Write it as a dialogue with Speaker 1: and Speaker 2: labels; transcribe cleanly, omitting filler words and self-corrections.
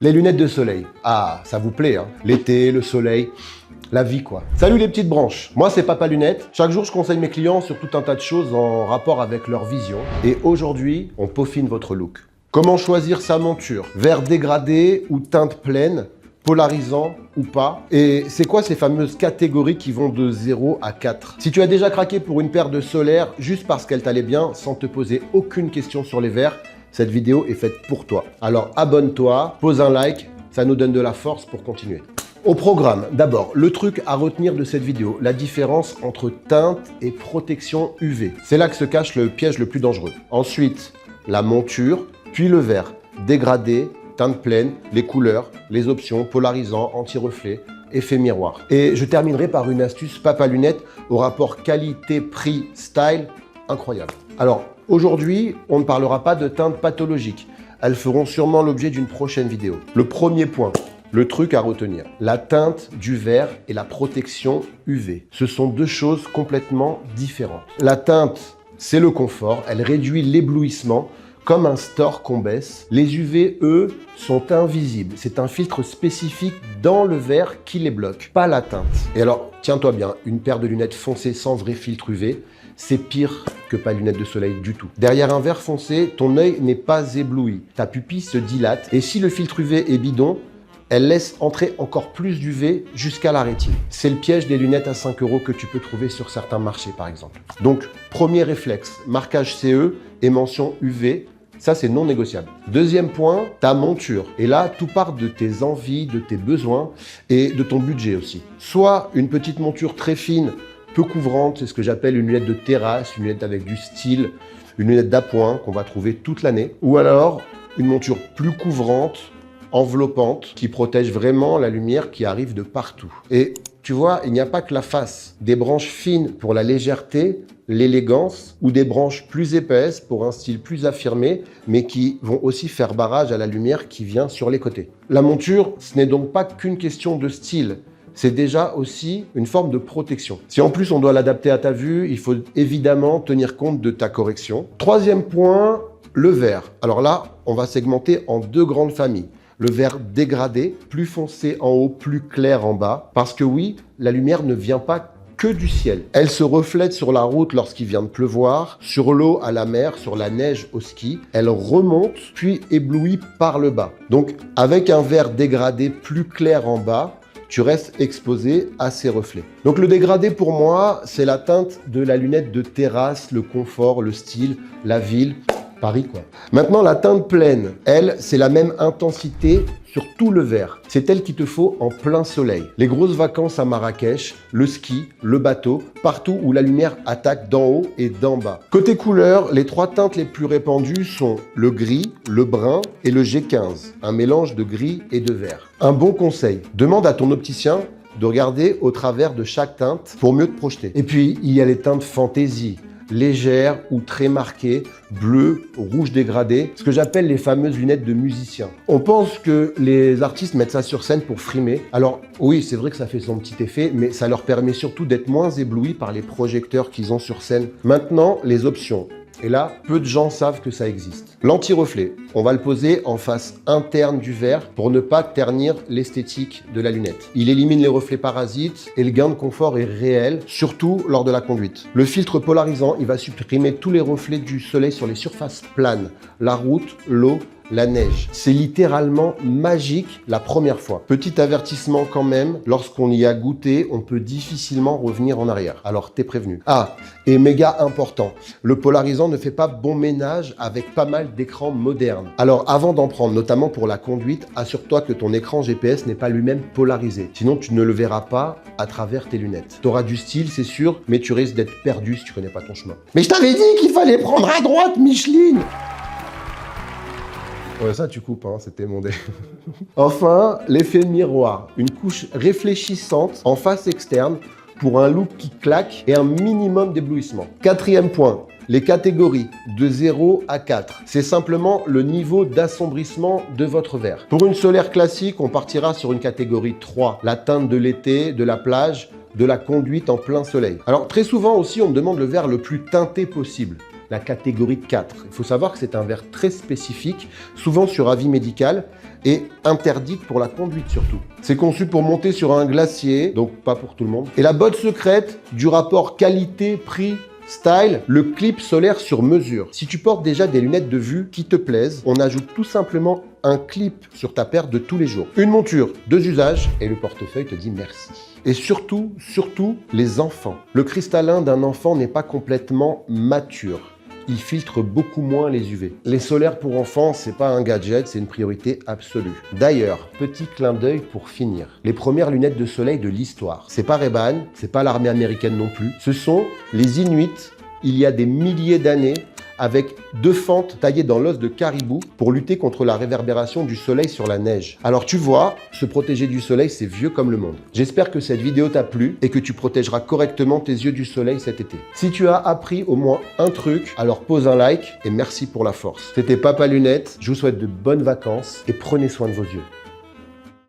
Speaker 1: Les lunettes de soleil. Ah, ça vous plaît, hein? L'été, le soleil, la vie quoi. Salut les petites branches, moi c'est Papa Lunettes. Chaque jour je conseille mes clients sur tout un tas de choses en rapport avec leur vision. Et aujourd'hui, on peaufine votre look. Comment choisir sa monture? Vert dégradé ou teinte pleine? Polarisant ou pas? Et c'est quoi ces fameuses catégories qui vont de 0 à 4? Si tu as déjà craqué pour une paire de solaires juste parce qu'elle t'allait bien, sans te poser aucune question sur les verres, cette vidéo est faite pour toi. Alors abonne-toi, pose un like, ça nous donne de la force pour continuer. Au programme, d'abord, le truc à retenir de cette vidéo, la différence entre teinte et protection UV. C'est là que se cache le piège le plus dangereux. Ensuite, la monture, puis le verre, dégradé, teinte pleine, les couleurs, les options, polarisant, anti-reflet, effet miroir. Et je terminerai par une astuce Papa Lunettes au rapport qualité-prix-style incroyable. Alors, aujourd'hui, on ne parlera pas de teintes pathologiques. Elles feront sûrement l'objet d'une prochaine vidéo. Le premier point, le truc à retenir, la teinte du verre et la protection UV. Ce sont deux choses complètement différentes. La teinte, c'est le confort, elle réduit l'éblouissement, comme un store qu'on baisse. Les UV, eux, sont invisibles. C'est un filtre spécifique dans le verre qui les bloque, pas la teinte. Et alors, tiens-toi bien, une paire de lunettes foncées sans vrai filtre UV, c'est pire que pas de lunettes de soleil du tout. Derrière un verre foncé, ton œil n'est pas ébloui. Ta pupille se dilate et si le filtre UV est bidon, elle laisse entrer encore plus d'UV jusqu'à la rétine. C'est le piège des lunettes à 5 € que tu peux trouver sur certains marchés par exemple. Donc, premier réflexe, marquage CE et mention UV, ça, c'est non négociable. Deuxième point, ta monture. Et là, tout part de tes envies, de tes besoins et de ton budget aussi. Soit une petite monture très fine, peu couvrante, c'est ce que j'appelle une lunette de terrasse, une lunette avec du style, une lunette d'appoint qu'on va trouver toute l'année. Ou alors, une monture plus couvrante, enveloppante, qui protège vraiment la lumière qui arrive de partout. Et tu vois, il n'y a pas que la face. Des branches fines pour la légèreté, l'élégance, ou des branches plus épaisses pour un style plus affirmé, mais qui vont aussi faire barrage à la lumière qui vient sur les côtés. La monture, ce n'est donc pas qu'une question de style, c'est déjà aussi une forme de protection. Si en plus on doit l'adapter à ta vue, il faut évidemment tenir compte de ta correction. Troisième point, le vert. Alors là, on va segmenter en deux grandes familles. Le vert dégradé, plus foncé en haut, plus clair en bas. Parce que oui, la lumière ne vient pas que du ciel. Elle se reflète sur la route lorsqu'il vient de pleuvoir, sur l'eau à la mer, sur la neige au ski. Elle remonte, puis éblouit par le bas. Donc, avec un vert dégradé plus clair en bas, tu restes exposé à ces reflets. Donc le dégradé pour moi, c'est la teinte de la lunette de terrasse, le confort, le style, la ville, Paris quoi. Maintenant la teinte pleine, elle, c'est la même intensité sur tout le verre. C'est elle qu'il te faut en plein soleil. Les grosses vacances à Marrakech, le ski, le bateau, partout où la lumière attaque d'en haut et d'en bas. Côté couleur, les trois teintes les plus répandues sont le gris, le brun et le G15, un mélange de gris et de vert. Un bon conseil, demande à ton opticien de regarder au travers de chaque teinte pour mieux te projeter. Et puis, il y a les teintes fantaisie, légères ou très marquées, bleu, rouge dégradé, ce que j'appelle les fameuses lunettes de musicien. On pense que les artistes mettent ça sur scène pour frimer. Alors oui, c'est vrai que ça fait son petit effet, mais ça leur permet surtout d'être moins éblouis par les projecteurs qu'ils ont sur scène. Maintenant, les options. Et là, peu de gens savent que ça existe. L'anti-reflet, on va le poser en face interne du verre pour ne pas ternir l'esthétique de la lunette. Il élimine les reflets parasites et le gain de confort est réel, surtout lors de la conduite. Le filtre polarisant, il va supprimer tous les reflets du soleil sur les surfaces planes, la route, l'eau, la neige. C'est littéralement magique la première fois. Petit avertissement quand même, lorsqu'on y a goûté, on peut difficilement revenir en arrière. Alors t'es prévenu. Ah, et méga important, le polarisant ne fait pas bon ménage avec pas mal d'écrans modernes. Alors avant d'en prendre, notamment pour la conduite, assure-toi que ton écran GPS n'est pas lui-même polarisé. Sinon tu ne le verras pas à travers tes lunettes. Tu auras du style, c'est sûr, mais tu risques d'être perdu si tu connais pas ton chemin. Mais je t'avais dit qu'il fallait prendre à droite, Micheline! Ouais, ça tu coupes, hein, c'était mon dé. Enfin, l'effet miroir. Une couche réfléchissante en face externe pour un look qui claque et un minimum d'éblouissement. Quatrième point, les catégories de 0 à 4. C'est simplement le niveau d'assombrissement de votre verre. Pour une solaire classique, on partira sur une catégorie 3. La teinte de l'été, de la plage, de la conduite en plein soleil. Alors très souvent aussi, on me demande le verre le plus teinté possible. la catégorie 4. Il faut savoir que c'est un verre très spécifique, souvent sur avis médical, et interdite pour la conduite surtout. C'est conçu pour monter sur un glacier, donc pas pour tout le monde. Et la botte secrète du rapport qualité-prix style, le clip solaire sur mesure. Si tu portes déjà des lunettes de vue qui te plaisent, on ajoute tout simplement un clip sur ta paire de tous les jours. Une monture, 2 usages, et le portefeuille te dit merci. Et surtout, les enfants. Le cristallin d'un enfant n'est pas complètement mature. Il filtre beaucoup moins les UV. Les solaires pour enfants, c'est pas un gadget, c'est une priorité absolue. D'ailleurs, petit clin d'œil pour finir. Les premières lunettes de soleil de l'histoire. C'est pas Ray-Ban, c'est pas l'armée américaine non plus. Ce sont les Inuits, il y a des milliers d'années, avec 2 fentes taillées dans l'os de caribou pour lutter contre la réverbération du soleil sur la neige. Alors tu vois, se protéger du soleil, c'est vieux comme le monde. J'espère que cette vidéo t'a plu et que tu protégeras correctement tes yeux du soleil cet été. Si tu as appris au moins un truc, alors pose un like et merci pour la force. C'était Papa Lunette, je vous souhaite de bonnes vacances et prenez soin de vos yeux.